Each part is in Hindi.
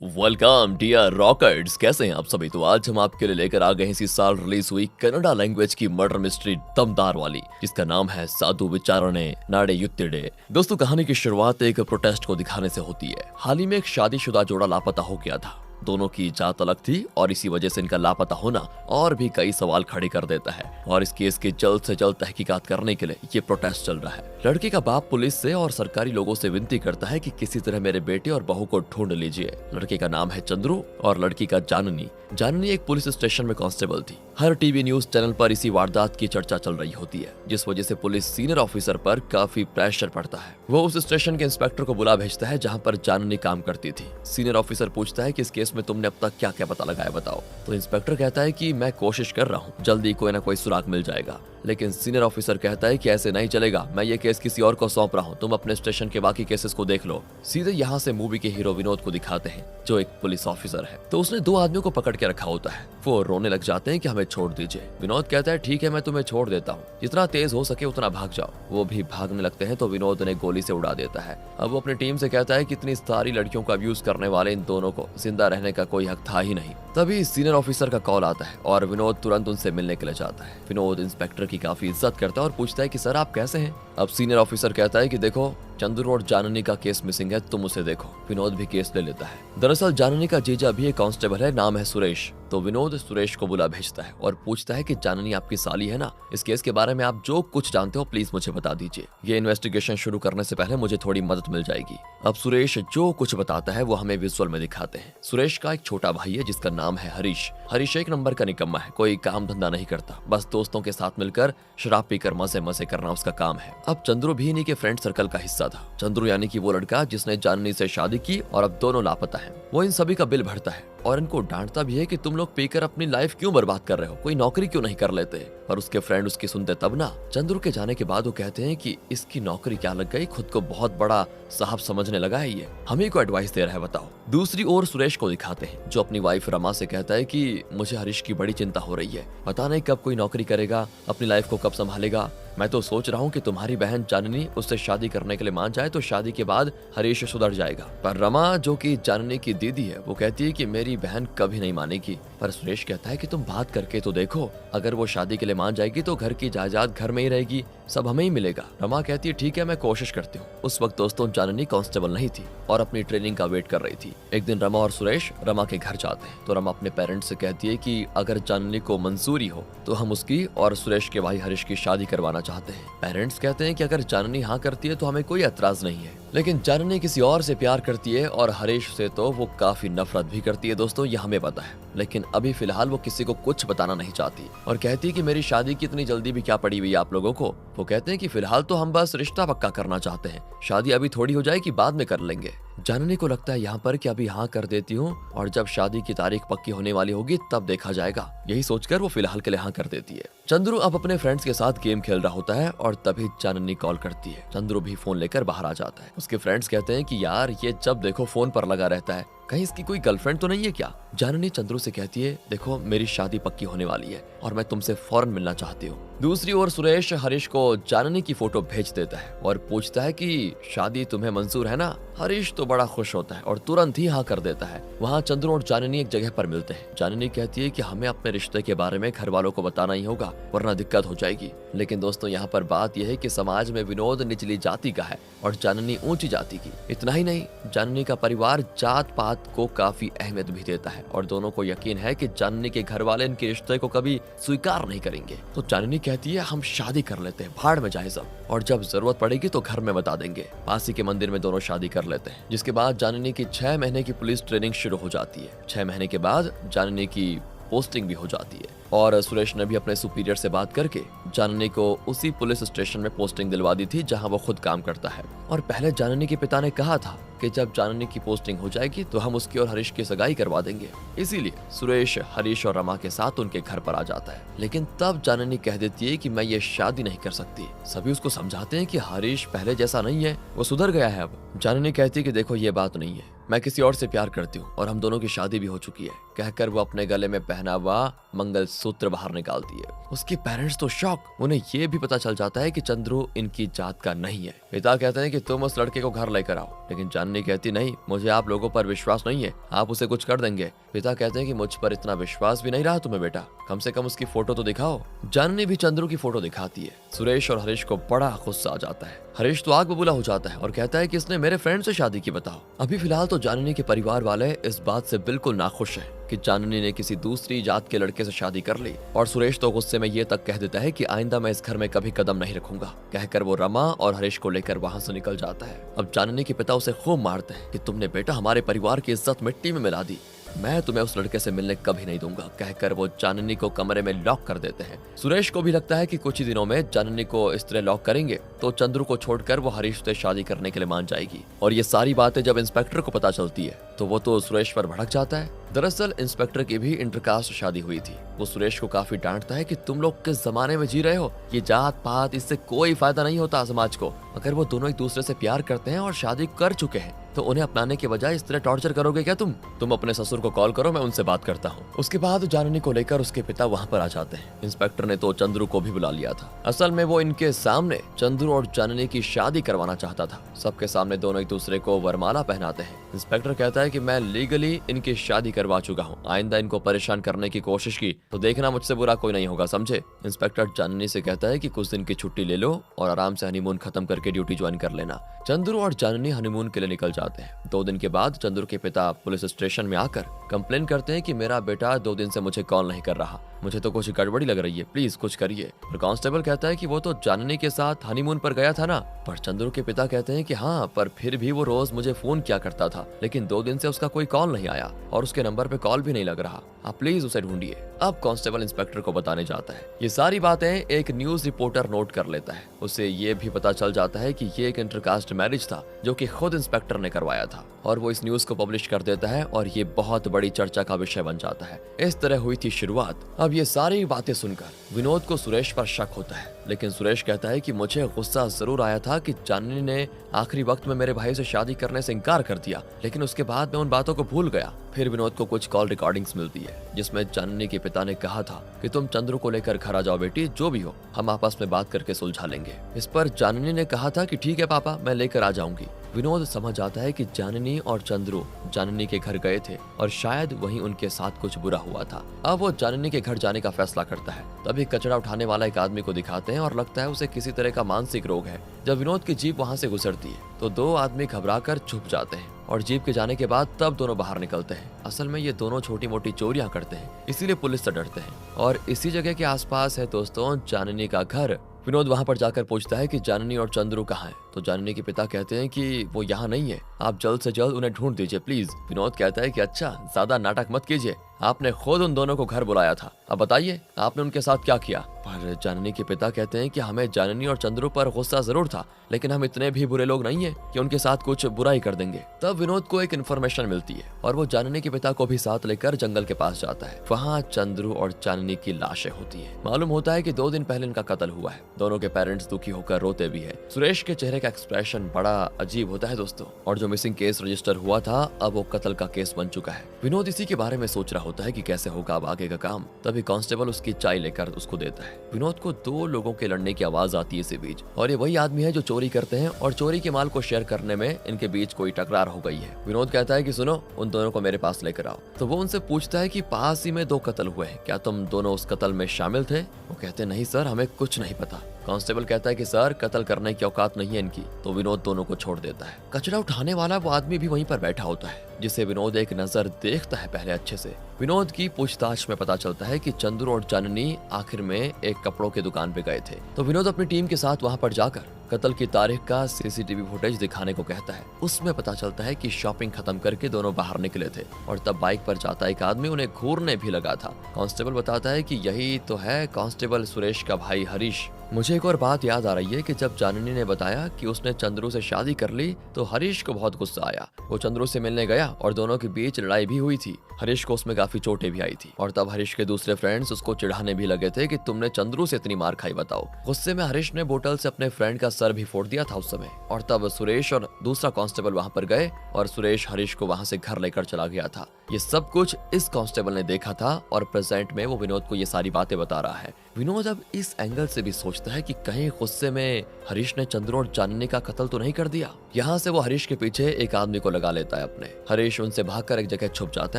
वेलकम डियर रॉकर्ट्स, कैसे हैं आप सभी। तो आज हम आपके लिए लेकर आ गए हैं इसी साल रिलीज हुई कन्नड़ा लैंग्वेज की मर्डर मिस्ट्री दमदार वाली, जिसका नाम है साधु विचारणे नाड़े युत्तिडे। दोस्तों, कहानी की शुरुआत एक प्रोटेस्ट को दिखाने से होती है। हाल ही में एक शादीशुदा जोड़ा लापता हो गया था। दोनों की जात अलग थी और इसी वजह से इनका लापता होना और भी कई सवाल खड़े कर देता है। और इस केस की जल्द से जल्द तहकीकात करने के लिए ये प्रोटेस्ट चल रहा है। लड़के का बाप पुलिस से और सरकारी लोगों से विनती करता है कि किसी तरह मेरे बेटे और बहू को ढूंढ लीजिए। लड़के का नाम है चंद्रू और लड़की का जाननी। जाननी एक पुलिस स्टेशन में कांस्टेबल थी। हर टीवी न्यूज चैनल पर इसी वारदात की चर्चा चल रही होती है, जिस वजह से पुलिस सीनियर ऑफिसर पर काफी प्रेशर पड़ता है। वो उस स्टेशन के इंस्पेक्टर को बुला भेजता है जहाँ पर जाननी काम करती थी। सीनियर ऑफिसर पूछता है कि इस केस में तुमने अब तक क्या क्या पता लगाया, बताओ। तो इंस्पेक्टर कहता है कि मैं कोशिश कर रहा हूँ, जल्दी कोई ना कोई सुराग मिल जाएगा। लेकिन सीनियर ऑफिसर कहता है कि ऐसे नहीं चलेगा, मैं ये केस किसी और को सौंप रहा हूँ, तुम अपने स्टेशन के बाकी केसेस को देख लो। सीधे यहाँ से मूवी के हीरो विनोद को दिखाते हैं, जो एक पुलिस ऑफिसर है। तो उसने दो आदमियों को पकड़ के रखा होता है। वो रोने लग जाते हैं कि हमें छोड़ दीजिए। विनोद कहता है ठीक है, मैं तुम्हें छोड़ देता हूँ, जितना तेज हो सके उतना भाग जाओ। वो भी भागने लगते हैं तो विनोद ने गोली से उड़ा देता है। अब वो अपनी टीम से कहता है कि इतनी सारी लड़कियों का अब्यूज करने वाले इन दोनों को जिंदा रहने का कोई हक था ही नहीं। तभी सीनियर ऑफिसर का कॉल आता है और विनोद तुरंत उनसे मिलने के लिए जाता है। विनोद इंस्पेक्टर की काफी इज्जत करता है और पूछता है कि सर आप कैसे हैं। अब सीनियर ऑफिसर कहता है कि देखो, चंद्रू और जाननी का केस मिसिंग है, तुम उसे देखो। विनोद भी केस ले लेता है। दरअसल जाननी का जीजा भी एक कांस्टेबल है, नाम है सुरेश। तो विनोद सुरेश को बुला भेजता है और पूछता है कि जाननी आपकी साली है ना, इस केस के बारे में आप जो कुछ जानते हो प्लीज मुझे बता दीजिए। ये इन्वेस्टिगेशन शुरू करने से पहले मुझे थोड़ी मदद मिल जाएगी। अब सुरेश जो कुछ बताता है वो हमें विजुअल में दिखाते हैं। सुरेश का एक छोटा भाई है जिसका नाम है हरीश। हरीश एक नंबर का निकम्मा है, कोई काम धंधा नहीं करता, बस दोस्तों के साथ मिलकर शराब पीकर मजे मजे करना उसका काम है। अब चंद्रू भी इन्हीं के फ्रेंड सर्कल का हिस्सा था। चंद्रू यानी कि वो लड़का जिसने जाननी से शादी की और अब दोनों लापता हैं। वो इन सभी का बिल भरता है और इनको डांटता भी है कि तुम लोग पीकर अपनी लाइफ क्यों बर्बाद कर रहे हो, कोई नौकरी क्यों नहीं कर लेते। पर उसके फ्रेंड उसकी सुनते तब ना। चंद्रू के जाने के बाद वो कहते हैं कि इसकी नौकरी क्या लग गई, खुद को बहुत बड़ा साहब समझने लगा है, ये हमें को एडवाइस दे रहा है, बताओ। दूसरी ओर सुरेश को दिखाते हैं, जो अपनी वाइफ रमा से कहता है कि मुझे हरीश की बड़ी चिंता हो रही है, पता नहीं कब कोई नौकरी करेगा, अपनी लाइफ को कब संभालेगा। मैं तो सोच रहा हूँ कि तुम्हारी बहन जाननी उससे शादी करने के लिए मान जाए तो शादी के बाद हरीश सुधर जाएगा। पर रमा, जो कि जाननी की दीदी है, वो कहती है कि मेरी बहन कभी नहीं मानेगी। पर सुरेश कहता है कि तुम बात करके तो देखो, अगर वो शादी के लिए मान जाएगी तो घर की जायदाद घर में ही रहेगी, सब हमें ही मिलेगा। रमा कहती है ठीक है, मैं कोशिश करती हूँ। उस वक्त दोस्तों जाननी कांस्टेबल नहीं थी और अपनी ट्रेनिंग का वेट कर रही थी। एक दिन रमा और सुरेश रमा के घर जाते हैं तो रमा अपने पेरेंट्स से कहती है कि अगर जाननी को मंजूरी हो तो हम उसकी और सुरेश के भाई हरीश की शादी करवाना चाहते हैं। पेरेंट्स कहते हैं कि अगर जाननी हाँ करती है तो हमें कोई एतराज नहीं है। लेकिन जाननी किसी और से प्यार करती है और हरीश से तो वो काफी नफरत भी करती है दोस्तों, ये हमें पता है। लेकिन अभी फिलहाल वो किसी को कुछ बताना नहीं चाहती और कहती है कि मेरी शादी की इतनी जल्दी भी क्या पड़ी हुई है आप लोगों को। वो कहते हैं कि फिलहाल तो हम बस रिश्ता पक्का करना चाहते हैं, शादी अभी थोड़ी हो जाएगी, बाद में कर लेंगे। जाननी को लगता है यहाँ पर कि अभी हाँ कर देती हूँ और जब शादी की तारीख पक्की होने वाली होगी तब देखा जाएगा। यही सोचकर वो फिलहाल के लिए हाँ कर देती है। चंद्रू अब अपने फ्रेंड्स के साथ गेम खेल रहा होता है और तभी जाननी कॉल करती है। चंद्रू भी फोन लेकर बाहर आ जाता है। उसके फ्रेंड्स कहते हैं कि यार ये जब देखो फोन पर लगा रहता है, कहीं इसकी कोई गर्लफ्रेंड तो नहीं है क्या। जाननी चंद्रू से कहती है देखो मेरी शादी पक्की होने वाली है और मैं तुमसे फौरन मिलना चाहती हूँ। दूसरी ओर सुरेश हरीश को जाननी की फोटो भेज देता है और पूछता है कि शादी तुम्हें मंजूर है ना। हरीश तो बड़ा खुश होता है और तुरंत ही हाँ कर देता है। वहाँ चंद्रू और जाननी एक जगह पर मिलते हैं। जाननी कहती है कि हमें अपने रिश्ते के बारे में घर वालों को बताना ही होगा वरना दिक्कत हो जाएगी। लेकिन दोस्तों यहाँ पर बात यह है कि समाज में विनोद निचली जाति का है और जाननी ऊंची जाति की। इतना ही नहीं, जाननी का परिवार जात पात को काफी अहमियत भी देता है और दोनों को यकीन है कि जाननी के घर वाले इनके रिश्ते को कभी स्वीकार नहीं करेंगे। तो जाननी कहती है हम शादी कर लेते हैं, भाड़ में जाए सब, और जब जरूरत पड़ेगी तो घर में बता देंगे। पासी के मंदिर में दोनों शादी कर लेते हैं, जिसके बाद जाननी की 6 महीने की पुलिस ट्रेनिंग शुरू हो जाती है। 6 महीने के बाद जाननी की पोस्टिंग भी हो जाती है और सुरेश ने भी अपने सुपीरियर से बात करके जाननी को उसी पुलिस स्टेशन में पोस्टिंग दिलवा दी थी जहां वो खुद काम करता है। और पहले जाननी के पिता ने कहा था कि जब जाननी की पोस्टिंग हो जाएगी तो हम उसकी और हरीश की सगाई करवा देंगे। इसीलिए सुरेश हरीश और रमा के साथ उनके घर पर आ जाता है। लेकिन तब जाननी कह देती है कि मैं ये शादी नहीं कर सकती। सभी उसको समझाते हैं कि हरीश पहले जैसा नहीं है, वो सुधर गया है। अब जाननी कहती है कि देखो ये बात नहीं है, मैं किसी और से प्यार करती हूँ और हम दोनों की शादी भी हो चुकी है। कहकर वो अपने गले में पहना हुआ मंगल सूत्र बाहर निकालती है। उसके पेरेंट्स तो शॉक, उन्हें ये भी पता चल जाता है कि चंद्रू इनकी जात का नहीं है। पिता कहते हैं कि तुम उस लड़के को घर लेकर आओ, लेकिन जाननी कहती नहीं, मुझे आप लोगों पर विश्वास नहीं है, आप उसे कुछ कर देंगे। पिता कहते हैं कि मुझ पर इतना विश्वास भी नहीं रहा तुम्हें बेटा, कम से कम उसकी फोटो तो दिखाओ। जाननी भी चंद्रू की फोटो दिखाती है। सुरेश और हरीश को बड़ा गुस्सा आ जाता है। हरीश तो आग बबूला हो जाता है और कहता है कि इसने मेरे फ्रेंड से शादी की, बताओ। अभी फिलहाल तो जाननी के परिवार वाले इस बात से बिल्कुल नाखुश हैं कि जाननी ने किसी दूसरी जात के लड़के से शादी कर ली, और सुरेश तो गुस्से में ये तक कह देता है कि आइंदा मैं इस घर में कभी कदम नहीं रखूंगा। कहकर वो रमा और हरीश को लेकर वहां से निकल जाता है। अब जाननी के पिता उसे खूब मारते हैं कि तुमने बेटा हमारे परिवार की इज्जत मिट्टी में मिला दी, मैं तुम्हें उस लड़के से मिलने कभी नहीं दूंगा। कहकर वो जाननी को कमरे में लॉक कर देते हैं। सुरेश को भी लगता है कि कुछ ही दिनों में जाननी को इस तरह लॉक करेंगे तो चंद्रू को छोड़कर वो हरीश से शादी करने के लिए मान जाएगी। और ये सारी बातें जब इंस्पेक्टर को पता चलती है तो वो तो सुरेश पर भड़क जाता है। दरअसल इंस्पेक्टर की भी इंटरकास्ट शादी हुई थी। वो सुरेश को काफी डांटता है कि तुम लोग किस जमाने में जी रहे हो, ये जात पात इससे कोई फायदा नहीं होता समाज को। अगर वो दोनों एक दूसरे से प्यार करते हैं और शादी कर चुके हैं तो उन्हें अपनाने के बजाय इस तरह टॉर्चर करोगे क्या तुम अपने ससुर को कॉल करो, मैं उनसे बात करता हूँ। उसके बाद जाननी को लेकर उसके पिता वहाँ पर आ जाते हैं। इंस्पेक्टर ने तो चंद्रू को भी बुला लिया था। असल में वो इनके सामने चंद्रू और जाननी की शादी करवाना चाहता था। सबके सामने दोनों एक दूसरे को वरमाला पहनाते हैं। इंस्पेक्टर कहता है कि मैं लीगली इनकी शादी करवा चुका हूँ, आइंदा इनको परेशान करने की कोशिश की तो देखना मुझसे बुरा कोई नहीं होगा, समझे। इंस्पेक्टर जाननी से कहता है कि कुछ दिन की छुट्टी ले लो और आराम से हनीमून खत्म करके ड्यूटी ज्वाइन कर लेना। चंद्रू और जाननी हनीमून के लिए निकल जाते हैं। 2 दिन के बाद चंद्रू के पिता पुलिस स्टेशन में आकर कंप्लेन करते हैं कि मेरा बेटा 2 दिन से मुझे कॉल नहीं कर रहा, मुझे तो कुछ गड़बड़ी लग रही है, प्लीज कुछ करिए। और कांस्टेबल कहता है कि वो तो जाननी के साथ हनीमून पर गया था ना। पर चंद्रू के पिता कहते हैं कि हाँ, पर फिर भी वो रोज मुझे फोन किया करता था, लेकिन 2 दिन से उसका कोई कॉल नहीं आया और उसके नंबर पे कॉल भी नहीं लग रहा, आप प्लीज उसे ढूंढिए। अब कांस्टेबल इंस्पेक्टर को बताने जाता है। ये सारी बातें एक न्यूज रिपोर्टर नोट कर लेता है। उसे ये भी पता चल जाता है कि ये एक इंटरकास्ट मैरिज था जो कि खुद इंस्पेक्टर ने करवाया था, और वो इस न्यूज को पब्लिश कर देता है और ये बहुत बड़ी चर्चा का विषय बन जाता है। इस तरह हुई थी शुरुआत। अब ये सारी बातें सुनकर विनोद को सुरेश पर शक होता है, लेकिन सुरेश कहता है कि मुझे गुस्सा जरूर आया था कि जाननी ने आखिरी वक्त में मेरे भाई से शादी करने से इनकार कर दिया, लेकिन उसके बाद मैं उन बातों को भूल गया। फिर विनोद को कुछ कॉल रिकॉर्डिंग्स मिलती है जिसमें जाननी के पिता ने कहा था कि तुम चंद्रू को लेकर घर आ जाओ बेटी, जो भी हो हम आपस में बात करके सुलझा लेंगे। इस पर जाननी ने कहा था कि ठीक है पापा, मैं लेकर आ जाऊंगी। विनोद समझ आता है कि जाननी और चंद्रू जाननी के घर गए थे और शायद वहीं उनके साथ कुछ बुरा हुआ था। अब वो जाननी के घर जाने का फैसला करता है। तभी कचरा उठाने वाला एक आदमी को दिखाते हैं और लगता है उसे किसी तरह का मानसिक रोग है। जब विनोद की जीप वहां से गुजरती है तो 2 आदमी घबराकर छुप जाते हैं और जीप के जाने के बाद तब दोनों बाहर निकलते हैं। असल में ये दोनों छोटी मोटी चोरियां करते हैं, इसीलिए पुलिस से डरते हैं। और इसी जगह के आसपास है दोस्तों जाननी का घर। विनोद वहां पर जाकर पूछता है कि जाननी और चंद्रू कहाँ हैं, तो जाननी के पिता कहते हैं कि वो यहाँ नहीं है, आप जल्द से जल्द उन्हें ढूंढ दीजिए प्लीज। विनोद कहता है कि अच्छा, ज्यादा नाटक मत कीजिए, आपने खुद उन दोनों को घर बुलाया था, अब बताइए आपने उनके साथ क्या किया। पर जाननी के पिता कहते हैं कि हमें जाननी और चंद्रू पर गुस्सा जरूर था, लेकिन हम इतने भी बुरे लोग नहीं है कि उनके साथ कुछ बुराई कर देंगे। तब विनोद को एक इन्फॉर्मेशन मिलती है और वो जाननी के पिता को भी साथ लेकर जंगल के पास जाता है। वहाँ चंद्रू और जाननी की लाशें होती है। मालूम होता है कि 2 दिन पहले इनका कत्ल हुआ है। दोनों के पेरेंट्स दुखी होकर रोते भी है। सुरेश के चेहरे का एक्सप्रेशन बड़ा अजीब होता है दोस्तों, और जो मिसिंग केस रजिस्टर हुआ था अब वो कत्ल का केस बन चुका है। विनोद इसी के बारे में सोच रहा होता है कि कैसे होगा अब आगे का काम। तभी कांस्टेबल उसकी चाय लेकर उसको देता है। विनोद को 2 लोगों के लड़ने की आवाज आती है इसी बीच, और ये वही आदमी है जो चोरी करते हैं और चोरी के माल को शेयर करने में इनके बीच कोई टकरार हो गई है। विनोद कहता है कि सुनो, उन दोनों को मेरे पास लेकर आओ। तो वो उनसे पूछता है कि पास ही में 2 कत्ल हुए हैं, क्या तुम दोनों उस कत्ल में शामिल थे। वो कहते नहीं सर, हमें कुछ नहीं पता। कांस्टेबल कहता है कि सर, कत्ल करने की औकात नहीं है इनकी। तो विनोद दोनों को छोड़ देता है। कचरा उठाने वाला वो आदमी भी वहीं पर बैठा होता है, जिसे विनोद एक नजर देखता है पहले अच्छे से। विनोद की पूछताछ में पता चलता है कि चंद्रू और जाननी आखिर में एक कपड़ों की दुकान पे गए थे। तो विनोद अपनी टीम के साथ वहां पर जाकर कत्ल की तारीख का सीसीटीवी फुटेज दिखाने को कहता है। उसमें पता चलता है कि शॉपिंग खत्म करके दोनों बाहर निकले थे और तब बाइक पर जाता एक आदमी उन्हें घूरने भी लगा था। कांस्टेबल बताता है कि यही तो है कांस्टेबल सुरेश का भाई हरीश। मुझे एक और बात याद आ रही है कि जब जाननी ने बताया कि उसने चंद्रू से शादी कर ली तो हरीश को बहुत गुस्सा आया। वो चंद्रू से मिलने गया और दोनों के बीच लड़ाई भी हुई थी। हरीश को उसमें काफी चोटें भी आई थी और तब हरीश के दूसरे फ्रेंड्स उसको चिढ़ाने भी लगे थे कि तुमने चंद्रू से इतनी मार खाई, बताओ। गुस्से में हरीश ने बोतल से अपने फ्रेंड का सर भी फोड़ दिया था उस समय। और तब सुरेश और दूसरा कांस्टेबल वहां पर गए और सुरेश हरीश को वहां से घर लेकर चला गया था। ये सब कुछ इस कांस्टेबल ने देखा था और प्रेजेंट में वो विनोद को ये सारी बातें बता रहा है। विनोद अब इस एंगल से भी सोचता है कि कहीं गुस्से में हरीश ने चंद्रू और चांदनी का कत्ल तो नहीं कर दिया। यहाँ से वो हरीश के पीछे एक आदमी को लगा लेता है अपने। हरीश उनसे भागकर एक जगह छुप जाता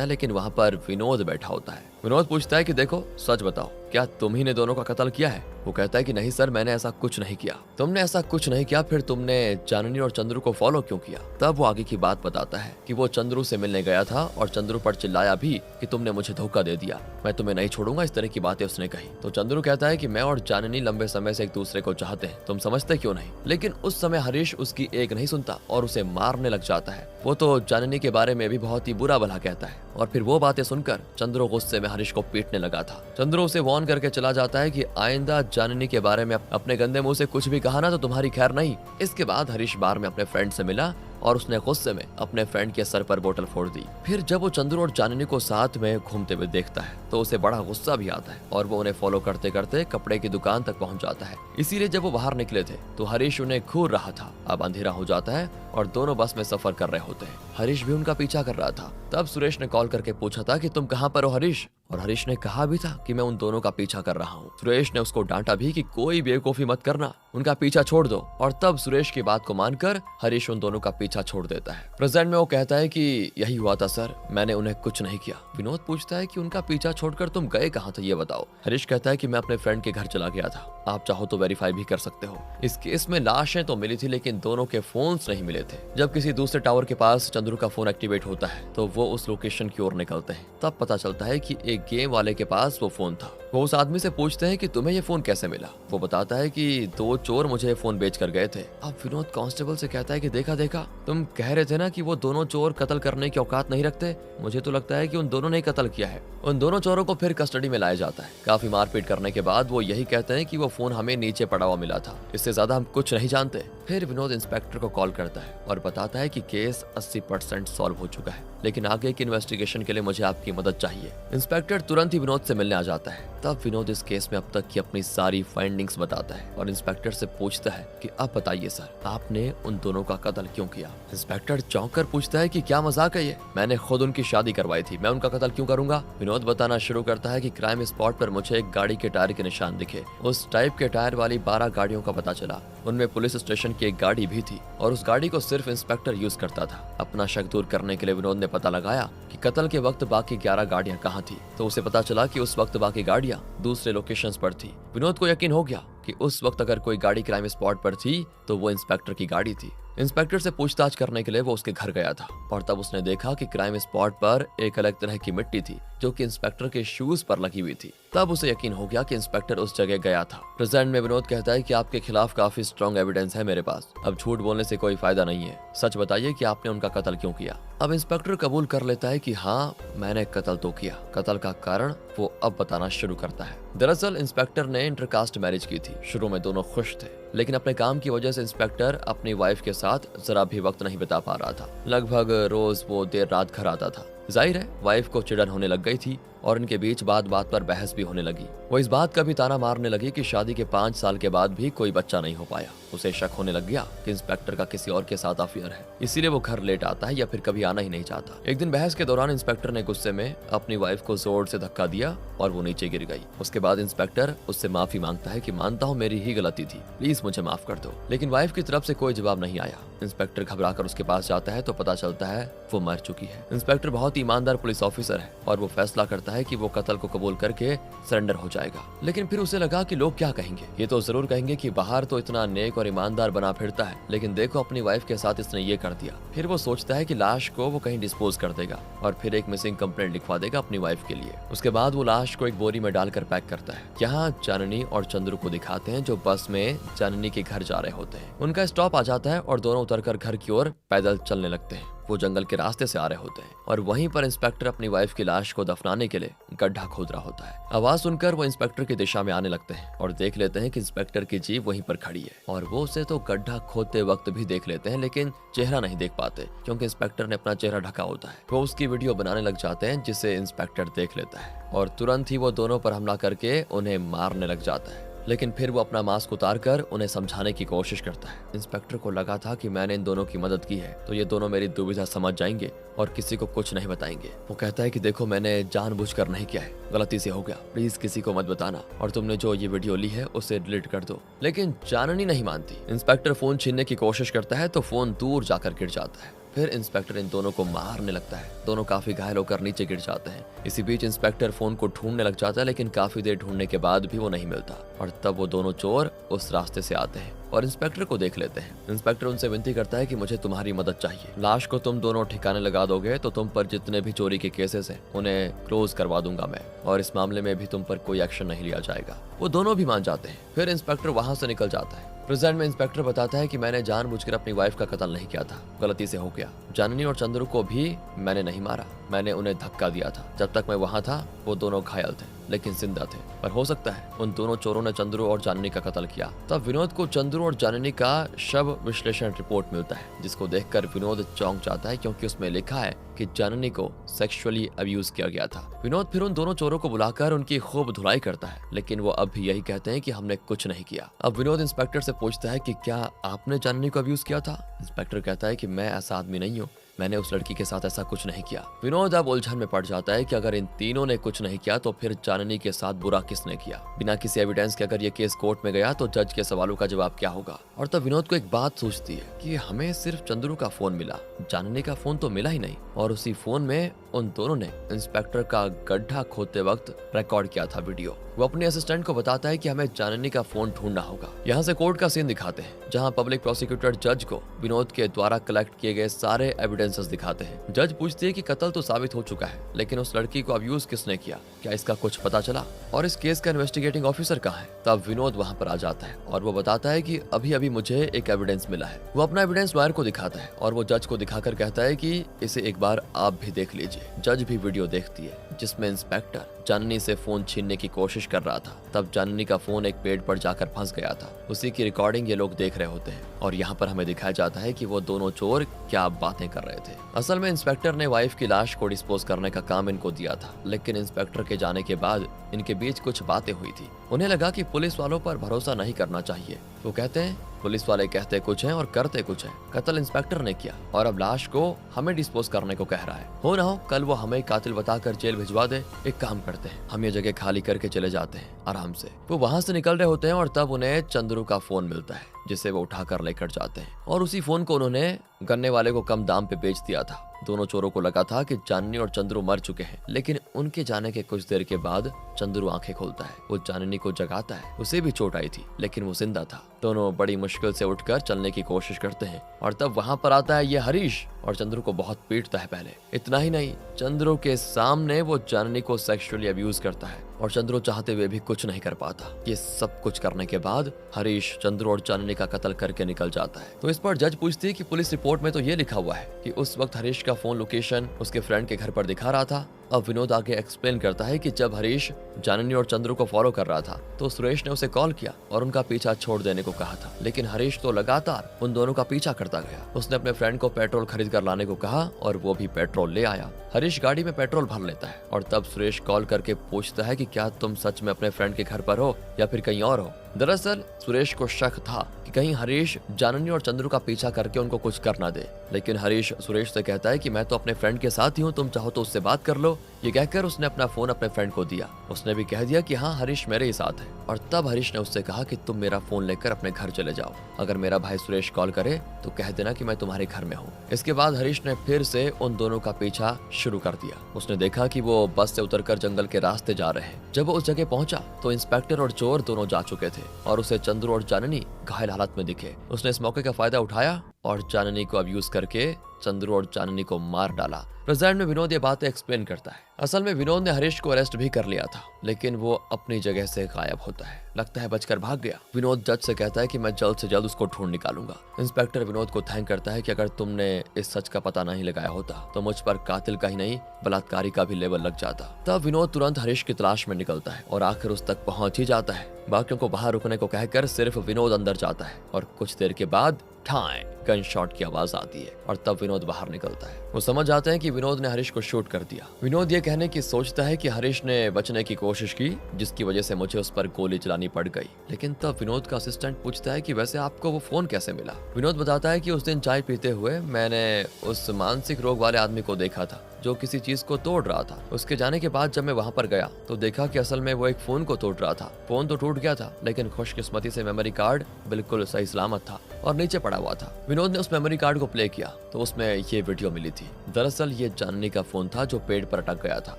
है, लेकिन वहाँ पर विनोद बैठा होता है। विनोद पूछता है कि देखो सच बताओ, क्या तुम ही ने दोनों का कत्ल किया है? वो कहता है कि नहीं सर, मैंने ऐसा कुछ नहीं किया। तुमने ऐसा कुछ नहीं किया, फिर तुमने चांदनी और चंद्रू को फॉलो क्यों किया? तब वो आगे की बात बताता है कि वो चंद्रू से मिलने गया था और चंद्रू पर चिल्लाया भी कि तुमने मुझे धोखा दे दिया, मैं तुम्हें नहीं छोड़ूंगा, इस तरह की बातें उसने कही। तो चंद्रू कहता है कि मैं और चांदनी लंबे समय से एक दूसरे को चाहते हैं, तुम समझते क्यों नहीं? लेकिन उस समय हरीश उसकी एक नहीं सुनता और उसे मारने लग जाता है। वो तो चांदनी के बारे में भी बहुत ही बुरा भला कहता है और फिर वो बातें सुनकर चंद्रू गुस्से में हरीश को पीटने लगा था। चंद्रू उसे वार्न करके चला जाता है कि आइंदा चांदनी के बारे में अपने गंदे मुंह से कुछ भी कहा ना तो तुम्हारी खैर नहीं। इसके बाद हरीश बार में अपने फ्रेंड से मिला और उसने गुस्से में अपने फ्रेंड के सर पर बोतल फोड़ दी। फिर जब वो चंद्रू और चांदनी को साथ में घूमते हुए देखता है तो उसे बड़ा गुस्सा भी आता है और वो उन्हें फॉलो करते करते कपड़े की दुकान तक पहुंच जाता है। इसीलिए जब वो बाहर निकले थे तो हरीश उन्हें घूर रहा था। अब अंधेरा हो जाता है और दोनों बस में सफर कर रहे होते हैं। हरीश भी उनका पीछा कर रहा था। तब सुरेश ने कॉल करके पूछा था कि तुम कहाँ पर हो हरीश? और हरीश ने कहा भी था कि मैं उन दोनों का पीछा कर रहा हूँ। सुरेश ने उसको डांटा भी कि कोई बेवकूफी मत करना, उनका पीछा छोड़ दो। और तब सुरेश की बात को मानकर हरीश उन दोनों का पीछा छोड़ देता है। प्रेजेंट में वो कहता है कि यही हुआ था सर, मैंने उन्हें कुछ नहीं किया। विनोद पूछता है कि उनका पीछा छोड़कर तुम गए कहाँ थे ये बताओ। हरीश कहता है कि मैं अपने फ्रेंड के घर चला गया था, आप चाहो तो वेरीफाई भी कर सकते हो। इस केस में लाशें तो मिली थी लेकिन दोनों के फोन्स नहीं मिले थे। जब किसी दूसरे टावर के पास चंद्रू का फोन एक्टिवेट होता है तो वो उस लोकेशन की ओर निकलते हैं। तब पता चलता है कि एक गेम वाले के पास वो फोन था। वो उस आदमी से पूछते हैं कि तुम्हें ये फोन कैसे मिला? वो बताता है कि दो चोर मुझे ये फोन बेच कर गए थे। अब विनोद कांस्टेबल से कहता है कि देखा देखा, तुम कह रहे थे ना कि वो दोनों चोर कत्ल करने की औकात नहीं रखते। मुझे तो लगता है कि उन दोनों ने ही कत्ल किया है। उन दोनों चोरों को फिर कस्टडी में लाया जाता है। काफी मारपीट करने के बाद वो यही कहते हैं कि वो फोन हमें नीचे पड़ा हुआ मिला था, इससे ज्यादा हम कुछ नहीं जानते। फिर विनोद इंस्पेक्टर को कॉल करता है और बताता है कि केस 80% सॉल्व हो चुका है, लेकिन आगे की इन्वेस्टिगेशन के लिए मुझे आपकी मदद चाहिए। इंस्पेक्टर तुरंत ही विनोद से मिलने आ जाता है। तब विनोद इस केस में अब तक की अपनी सारी फाइंडिंग्स बताता है और इंस्पेक्टर से पूछता है कि अब बताइए सर, आपने उन दोनों का कत्ल क्यों किया? इंस्पेक्टर चौंक कर पूछता है कि क्या मजाक है ये? मैंने खुद उनकी शादी करवाई थी, मैं उनका कत्ल क्यों करूंगा? विनोद बताना शुरू करता है कि क्राइम स्पॉट पर मुझे एक गाड़ी के टायर के निशान दिखे। उस टाइप के टायर वाली 12 गाड़ियों का पता चला। उनमें पुलिस स्टेशन की एक गाड़ी भी थी और उस गाड़ी को सिर्फ इंस्पेक्टर यूज करता था। अपना शक दूर करने के लिए विनोद ने पता लगाया कि कत्ल के वक्त बाकी 11 गाड़ियां कहाँ थी। तो उसे पता चला कि उस वक्त बाकी गाड़ियां दूसरे लोकेशंस पर थी। विनोद को यकीन हो गया कि उस वक्त अगर कोई गाड़ी क्राइम स्पॉट पर थी तो वो इंस्पेक्टर की गाड़ी थी। इंस्पेक्टर से पूछताछ करने के लिए वो उसके घर गया था और तब उसने देखा कि क्राइम स्पॉट पर एक अलग तरह की मिट्टी थी जो कि इंस्पेक्टर के शूज पर लगी हुई थी। तब उसे यकीन हो गया कि इंस्पेक्टर उस जगह गया था। प्रेजेंट में विनोद कहता है कि आपके खिलाफ काफी स्ट्रॉन्ग एविडेंस है मेरे पास, अब झूठ बोलने से कोई फायदा नहीं है, सच बताइए कि आपने उनका कत्ल क्यों किया? अब इंस्पेक्टर कबूल कर लेता है कि हाँ, मैंने कत्ल तो किया। कत्ल का कारण वो अब बताना शुरू करता है। दरअसल इंस्पेक्टर ने इंटरकास्ट मैरिज की थी। शुरू में दोनों खुश थे, लेकिन अपने काम की वजह से इंस्पेक्टर अपनी वाइफ के साथ जरा भी वक्त नहीं बिता पा रहा था। लगभग रोज वो देर रात घर आता था। जाहिर है वाइफ को चिड़न होने लग गई थी और इनके बीच बात बात पर बहस भी होने लगी। वो इस बात का भी ताना मारने लगी कि शादी के 5 साल के बाद भी कोई बच्चा नहीं हो पाया। उसे शक होने लग गया कि इंस्पेक्टर का किसी और के साथ अफेयर है, इसीलिए वो घर लेट आता है या फिर कभी आना ही नहीं चाहता। एक दिन बहस के दौरान इंस्पेक्टर ने गुस्से में अपनी वाइफ को जोर से धक्का दिया और वो नीचे गिर गई। उसके बाद इंस्पेक्टर उससे माफी मांगता है कि मानता हूँ मेरी ही गलती थी, प्लीज मुझे माफ कर दो। लेकिन वाइफ की तरफ से कोई जवाब नहीं आया। इंस्पेक्टर घबराकर उसके पास जाता है तो पता चलता है वो मर चुकी है। इंस्पेक्टर बहुत ईमानदार पुलिस ऑफिसर है और वो फैसला करता है कि वो कत्ल को कबूल करके सरेंडर हो जाएगा। लेकिन फिर उसे लगा कि लोग क्या कहेंगे। ये तो जरूर कहेंगे कि बाहर तो इतना नेक और ईमानदार बना फिरता है, लेकिन देखो अपनी वाइफ के साथ इसने ये कर दिया। फिर वो सोचता है कि लाश को वो कहीं डिस्पोज कर देगा और फिर एक मिसिंग कंप्लेंट लिखवा देगा अपनी वाइफ के लिए। उसके बाद वो लाश को एक बोरी में डालकर पैक करता है। यहाँ चांदनी और चंद्रू को दिखाते हैं जो बस में चांदनी के घर जा रहे होते हैं। उनका स्टॉप आ जाता है और दोनों उतरकर घर की ओर पैदल चलने लगते हैं। वो जंगल के रास्ते से आ रहे होते हैं और वहीं पर इंस्पेक्टर अपनी वाइफ की लाश को दफनाने के लिए गड्ढा खोद रहा होता है। आवाज सुनकर वो इंस्पेक्टर की दिशा में आने लगते हैं और देख लेते हैं कि इंस्पेक्टर की जीप वहीं पर खड़ी है और वो उसे तो गड्ढा खोदते वक्त भी देख लेते हैं, लेकिन चेहरा नहीं देख पाते क्योंकि इंस्पेक्टर ने अपना चेहरा ढका होता है। वो उसकी वीडियो बनाने लग जाते हैं जिसे इंस्पेक्टर देख लेता है और तुरंत ही वो दोनों पर हमला करके उन्हें मारने लग जाता है। लेकिन फिर वो अपना मास्क उतार कर उन्हें समझाने की कोशिश करता है। इंस्पेक्टर को लगा था कि मैंने इन दोनों की मदद की है तो ये दोनों मेरी दुविधा समझ जाएंगे और किसी को कुछ नहीं बताएंगे। वो कहता है कि देखो, मैंने जानबूझकर नहीं किया है, गलती से हो गया, प्लीज किसी को मत बताना, और तुमने जो ये वीडियो ली है उसे डिलीट कर दो। लेकिन जाननी नहीं मानती। इंस्पेक्टर फोन छीनने की कोशिश करता है तो फोन दूर जाकर गिर जाता है। फिर इंस्पेक्टर इन दोनों को मारने लगता है। दोनों काफी घायल होकर नीचे गिर जाते हैं। इसी बीच इंस्पेक्टर फोन को ढूंढने लग जाता है, लेकिन काफी देर ढूंढने के बाद भी वो नहीं मिलता, और तब वो दोनों चोर उस रास्ते से आते हैं और इंस्पेक्टर को देख लेते हैं। इंस्पेक्टर उनसे विनती करता है कि मुझे तुम्हारी मदद चाहिए। लाश को तुम दोनों ठिकाने लगा दोगे तो तुम पर जितने भी चोरी के केसेस हैं उन्हें क्लोज करवा दूंगा मैं, और इस मामले में भी तुम पर कोई एक्शन नहीं लिया जाएगा। वो दोनों भी मान जाते हैं। फिर इंस्पेक्टर वहां से निकल जाता है। प्रेजेंट में इंस्पेक्टर बताता है कि मैंने जानबूझकर अपनी वाइफ का कत्ल नहीं किया था, गलती से हो गया। जाननी और चंद्रू को भी मैंने नहीं मारा, मैंने उन्हें धक्का दिया था। जब तक मैं वहां था वो दोनों घायल थे लेकिन जिंदा थे, पर हो सकता है उन दोनों चोरों ने चंद्रू और जाननी का कत्ल किया। तब विनोद को चंद्रू और जाननी का शव विश्लेषण रिपोर्ट मिलता है, जिसको देखकर विनोद चौंक जाता है क्योंकि उसमें लिखा है कि जाननी को सेक्सुअली अब्यूज किया गया था। विनोद फिर उन दोनों चोरों को बुलाकर उनकी खूब धुलाई करता है, लेकिन वो अब भी यही कहते हैं कि हमने कुछ नहीं किया। अब विनोद इंस्पेक्टर से पूछता है कि क्या आपने जाननी को अब्यूज किया था? इंस्पेक्टर कहता है कि मैं ऐसा आदमी नहीं हूँ, मैंने उस लड़की के साथ ऐसा कुछ नहीं किया। विनोद अब उलझन में पड़ जाता है कि अगर इन तीनों ने कुछ नहीं किया तो फिर जाननी के साथ बुरा किसने किया। बिना किसी एविडेंस के अगर ये केस कोर्ट में गया तो जज के सवालों का जवाब क्या होगा। और तब विनोद को एक बात सूझती है कि हमें सिर्फ चंद्रू का फोन मिला, जाननी का फोन तो मिला ही नहीं, और उसी फोन में उन दोनों ने इंस्पेक्टर का गड्ढा खोदते वक्त रिकॉर्ड किया था वीडियो। वो अपने असिस्टेंट को बताता है कि हमें जाननी का फोन ढूंढना होगा। यहाँ से कोर्ट का सीन दिखाते हैं जहाँ पब्लिक प्रोसिक्यूटर जज को विनोद के द्वारा कलेक्ट किए गए सारे एविडेंसेस दिखाते हैं। जज पूछती है कि कत्ल तो साबित हो चुका है, लेकिन उस लड़की को अब्यूज किसने किया, क्या इसका कुछ पता चला, और इस केस का इन्वेस्टिगेटिंग ऑफिसर कहाँ है। तब विनोद वहाँ पर आ जाता है और वो बताता है कि अभी अभी मुझे एक एविडेंस मिला है। वो अपना एविडेंस लॉयर को दिखाता है और वो जज को दिखाकर कहता है कि इसे एक बार आप भी देख लीजिए। जज भी वीडियो देखती है जिसमें इंस्पेक्टर जाननी से फोन छीनने की कोशिश कर रहा था। तब जाननी का फोन एक पेड़ पर जाकर फंस गया था। उसी की रिकॉर्डिंग ये लोग देख रहे होते हैं और यहाँ पर हमें दिखाया जाता है कि वो दोनों चोर क्या बातें कर रहे थे। असल में इंस्पेक्टर ने वाइफ की लाश को डिस्पोज करने का काम इनको दिया था, लेकिन इंस्पेक्टर के जाने के बाद इनके बीच कुछ बातें हुई थी। उन्हें लगा कि पुलिस वालों पर भरोसा नहीं करना चाहिए। वो कहते हैं पुलिस वाले कहते कुछ हैं और करते कुछ हैं। कत्ल इंस्पेक्टर ने किया और अब लाश को हमें डिस्पोज करने को कह रहा है। हो ना हो कल वो हमें कातिल बताकर जेल भिजवा दे। एक काम करते हैं, हम ये जगह खाली करके चले जाते हैं आराम से। वो वहां से निकल रहे होते हैं और तब उन्हें चंद्रू का फोन मिलता है जिसे वो उठाकर लेकर जाते हैं, और उसी फोन को उन्होंने गन्ने वाले को कम दाम पे बेच दिया था। दोनों चोरों को लगा था कि जाननी और चंद्रू मर चुके हैं, लेकिन उनके जाने के कुछ देर के बाद चंद्रू आंखें खोलता है। वो जाननी को जगाता है। उसे भी चोट आई थी लेकिन वो जिंदा था। दोनों बड़ी मुश्किल से उठकर चलने की कोशिश करते हैं और तब वहां पर आता है ये हरीश और चंद्रू को बहुत पीटता है। पहले इतना ही नहीं, चंद्रू के सामने वो जाननी को सेक्सुअली अब्यूज करता है और चंद्रू चाहते हुए भी कुछ नहीं कर पाता। ये सब कुछ करने के बाद हरीश चंद्रू और जाननी का कत्ल करके निकल जाता है। तो इस पर जज पूछती है कि पुलिस रिपोर्ट में तो ये लिखा हुआ है कि उस वक्त हरीश का फोन लोकेशन उसके फ्रेंड के घर पर दिखा रहा था। अब विनोद आगे एक्सप्लेन करता है कि जब हरीश जाननी और चंद्रू को फॉलो कर रहा था तो सुरेश ने उसे कॉल किया और उनका पीछा छोड़ देने को कहा था, लेकिन हरीश तो लगातार उन दोनों का पीछा करता गया। उसने अपने फ्रेंड को पेट्रोल खरीद कर लाने को कहा और वो भी पेट्रोल ले आया। हरीश गाड़ी में पेट्रोल भर लेता है और तब सुरेश कॉल करके पूछता है कि क्या तुम सच में अपने फ्रेंड के घर पर हो या फिर कहीं और हो। दरअसल सुरेश को शक था कि कहीं हरीश जाननी और चंद्रू का पीछा करके उनको कुछ कर ना दे, लेकिन हरीश सुरेश से कहता है कि मैं तो अपने फ्रेंड के साथ ही हूँ, तुम चाहो तो उससे बात कर लो। ये कहकर उसने अपना फोन अपने फ्रेंड को दिया। उसने भी कह दिया कि हाँ हरीश मेरे ही साथ है, और तब हरीश ने उससे कहा कि तुम मेरा फोन लेकर अपने घर चले जाओ। अगर मेरा भाई सुरेश कॉल करे तो कह देना कि मैं तुम्हारे घर में हूँ। इसके बाद हरीश ने फिर से उन दोनों का पीछा शुरू कर दिया। उसने देखा कि वो बस से उतरकर जंगल के रास्ते जा रहे हैं। जब वो उस जगह पहुंचा तो इंस्पेक्टर और चोर दोनों जा चुके थे और उसे चंद्रू और जाननी घायल हालत में दिखे। उसने इस मौके का फायदा उठाया और जाननी को अब्यूज करके चंद्रू और जाननी को मार डाला। प्रेजेंट में विनोद ये बातें एक्सप्लेन करता है। असल में विनोद ने हरीश को अरेस्ट भी कर लिया था, लेकिन वो अपनी जगह से गायब होता है। लगता है बचकर भाग गया। विनोद जज से कहता है कि मैं जल्द से जल्द उसको ढूंढ निकालूंगा। इंस्पेक्टर विनोद को थैंक करता है कि अगर तुमने इस सच का पता नहीं लगाया होता तो मुझ पर कातिल का ही नहीं बलात्कारी का भी लेबल लग जाता। तब विनोद तुरंत हरीश की तलाश में निकलता है और आखिर उस तक पहुंच ही जाता है। बाकियों को बाहर रुकने को कहकर सिर्फ विनोद अंदर जाता है और कुछ देर के बाद ठाई गन शॉट की आवाज आती है और तब विनोद बाहर निकलता है। वो समझ जाते हैं कि विनोद ने हरीश को शूट कर दिया। विनोद ये कहने की सोचता है कि हरीश ने बचने की कोशिश की, जिसकी वजह से मुझे उस पर गोली चलानी पड़ गई। लेकिन तब विनोद का असिस्टेंट पूछता है कि वैसे आपको वो फोन कैसे मिला। विनोद बताता है कि उस दिन चाय पीते हुए मैंने उस मानसिक रोग वाले आदमी को देखा था जो किसी चीज को तोड़ रहा था। उसके जाने के बाद जब मैं वहां पर गया तो देखा कि असल में वो एक फोन को तोड़ रहा था। फोन तो टूट गया था, लेकिन खुशकिस्मती से मेमोरी कार्ड बिल्कुल सही सलामत था और नीचे पड़ा हुआ था। विनोद ने उस मेमोरी कार्ड को प्ले किया तो उसमें ये वीडियो मिली थी। दरअसल ये जाननी का फोन था जो पेड़ पर अटक गया था।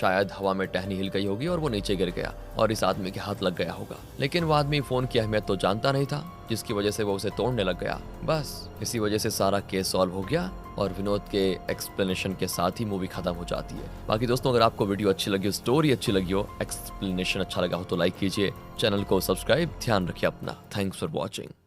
शायद हवा में टहनी हिल गई होगी और वो नीचे गिर गया और इस आदमी के हाथ लग गया होगा। लेकिन वो आदमी फोन की अहमियत तो जानता नहीं था, जिसकी वजह से वो उसे तोड़ने लग गया। बस इसी वजह से सारा केस सॉल्व हो गया और विनोद के एक्सप्लेनेशन के साथ ही मूवी खत्म हो जाती है। बाकी दोस्तों, अगर आपको वीडियो अच्छी लगी हो, स्टोरी अच्छी लगी हो, एक्सप्लेनेशन अच्छा लगा हो तो लाइक कीजिए, चैनल को सब्सक्राइब। ध्यान रखिए अपना। Thanks for watching.